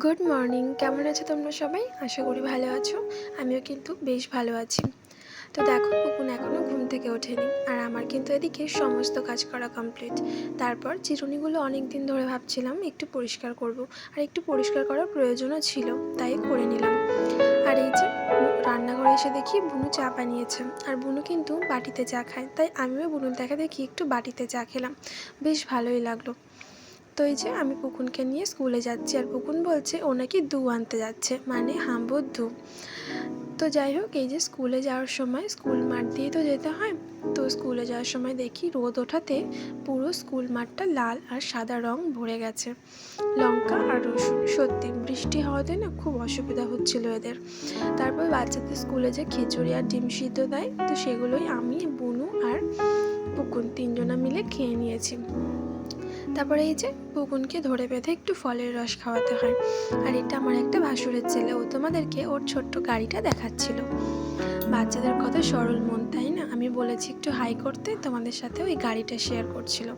Good morning, কেমন আছো তোমরা সবাই? আশা করি ভালো আছো। আমিও কিন্তু বেশ ভালো আছি। তো দেখো, পুকুন এখনও ঘুম থেকে ওঠেনি, আর আমার কিন্তু এদিকে সমস্ত কাজ করা কমপ্লিট। তারপর চিরুনিগুলো অনেক দিন ধরে ভাবছিলাম একটু পরিষ্কার করব, আর একটু পরিষ্কার করার প্রয়োজনও ছিল, তাই করে নিলাম। আর এই যে রান্নাঘরে এসে দেখি বুনু চা বানিয়েছে, আর বুনু কিন্তু বাটিতে চা খায়, তাই আমিও বুনুর দেখা দেখি একটু বাটিতে চা খেলাম। বেশ ভালোই লাগলো। তো এই যে আমি পুকুনকে নিয়ে স্কুলে যাচ্ছি, আর পুকুন বলছে ও নাকি দু আনতে যাচ্ছে, মানে হাম্বর দু। তো যাই হোক, এই যে স্কুলে যাওয়ার সময় স্কুল মাঠ দিয়ে তো যেতে হয়। তো স্কুলে যাওয়ার সময় দেখি রোদ ওঠাতে পুরো স্কুল মাঠটা লাল আর সাদা রং ভরে গেছে লঙ্কা আর রসুন। সত্যি বৃষ্টি হওয়াতে না খুব অসুবিধা হচ্ছিল এদের। তারপর বাচ্চাদের স্কুলে যে খিচুড়ি আর ডিম সিদ্ধ দেয়, তো সেগুলোই আমি, বুনু আর পুকুন তিনজনা মিলে খেয়ে নিয়েছি। তারপরে এই যে পুকুনকে ধরে বেঁধে একটু ফলের রস খাওয়াতে হয়। আর এটা আমার একটা ভাসুরের ছেলে, ও তোমাদেরকে ওর ছোট্ট গাড়িটা দেখাচ্ছিল। বাচ্চাদের কত সরল মন, তাই না? আমি বলেছি একটু হাই করতে, তোমাদের সাথে ওই গাড়িটা শেয়ার করছিল।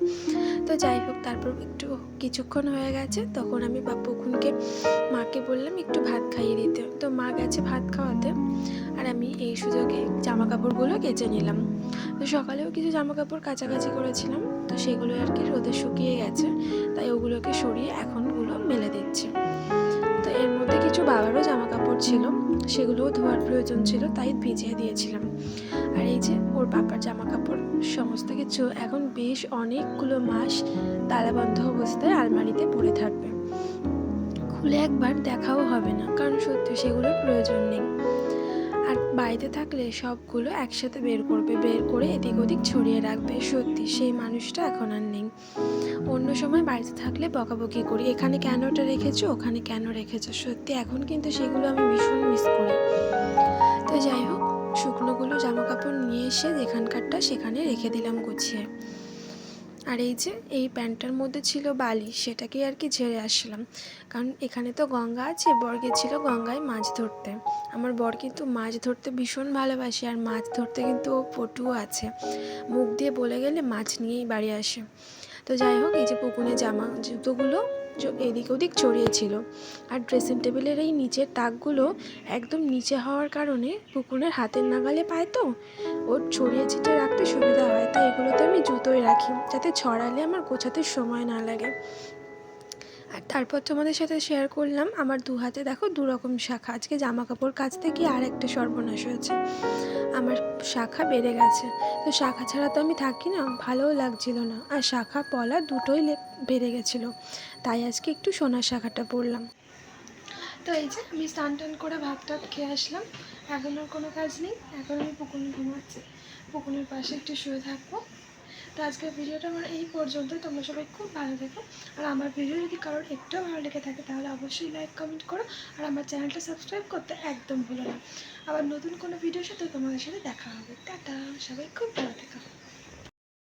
তো যাই হোক, তারপর একটু কিছুক্ষণ হয়ে গেছে, তখন আমি পুকুনকে মাকে বললাম একটু ভাত খাইয়ে দিতে। তো মা গেছে ভাত খাওয়াতে, আর আমি এই সুযোগে জামা কাপড়গুলো কেচে নিলাম। তো সকালেও কিছু জামা কাপড় কাচাকাচি করেছিলাম, তো সেগুলো আর কি রোদে শুকিয়ে গেছে, তাই ওগুলোকে সরিয়ে এখনগুলো মেলে দিচ্ছি। তো এর মধ্যে কিছু বাবারও জামা কাপড় ছিল, সেগুলোও ধোয়ার প্রয়োজন ছিল, তাই ভিজিয়ে দিয়েছিলাম। আর এই যে ওর বাবার জামা কাপড় সমস্ত কিছু এখন বেশ অনেকগুলো মাস তালাবন্ধ অবস্থায় আলমারিতে পড়ে থাকবে, খুলে একবার দেখাও হবে না, কারণ সত্যি সেগুলোর প্রয়োজন নেই। আর বাড়িতে থাকলে সবগুলো একসাথে বের করবে, বের করে এদিক ওদিক ছড়িয়ে রাখবে। সত্যি সেই মানুষটা এখন আর নেই। অন্য সময় বাড়িতে থাকলে বকাবকি করি, এখানে কেন ওটা রেখেছো, ওখানে কেন রেখেছো। সত্যি এখন কিন্তু সেগুলো আমি ভীষণ মিস করি। তো যাই হোক, শুকনোগুলো জামা কাপড় নিয়ে এসে যেখানকারটা সেখানে রেখে দিলাম গুছিয়ে। আর এই যে এই প্যান্টটার মধ্যে ছিল বালি, সেটাকেই আর কি ঝেড়ে আসলাম, কারণ এখানে তো গঙ্গা আছে। বর গেছিল গঙ্গায় মাছ ধরতে। আমার বর কিন্তু মাছ ধরতে ভীষণ ভালোবাসে, আর মাছ ধরতে কিন্তু ও পটুও আছে, মুখ দিয়ে বলে গেলে মাছ নিয়েই বাড়ি আসে। তো যাই হোক, এই যে পুকুনে জামা জুতোগুলো এদিক ওদিক ছড়িয়েছিল, আর ড্রেসিং টেবিলের এই নিচের তাকগুলো একদম নিচে হওয়ার কারণে পুকুনের হাতের নাগালে পায়, তো ওর ছড়িয়ে ছিটিয়ে রাখতে সুবিধা হয়, তাই এগুলোতে আমি জুতোই রাখি, যাতে ছড়ালে আমার গোছাতে সময় না লাগে। আর তারপর তোমাদের সাথে শেয়ার করলাম আমার দু হাতে দেখো দু রকম শাখা। আজকে জামা কাপড় কাচতে গিয়ে আর একটা সর্বনাশ হয়েছে, আমার শাখা বেড়ে গেছে। তো শাখা ছাড়া তো আমি থাকি না, ভালোও লাগছিল না, আর শাখা পলা দুটোই বেড়ে গেছিলো, তাই আজকে একটু সোনার শাখাটা পরলাম। তো এই যে আমি স্নান টান করে ভাত টাত খেয়ে আসলাম, এখন আর কোনো কাজ নেই, এখন আমি পুকুন ঘুমাচ্ছি, পুকুনের পাশে একটু শুয়ে থাকবো। তো আজকের ভিডিওটা আমার এই পর্যন্ত। তোমরা সবাই খুব ভালো থেকো, আর আমার ভিডিও যদি কারোর একটু ভালো লেগে থাকে তাহলে অবশ্যই লাইক কমেন্ট করো, আর আমার চ্যানেলটা সাবস্ক্রাইব করতে একদম ভুলো না। আবার নতুন কোনো ভিডিওর সাথে তোমাদের সাথে দেখা হবে। টাটা, সবাই খুব ভালো থেকো।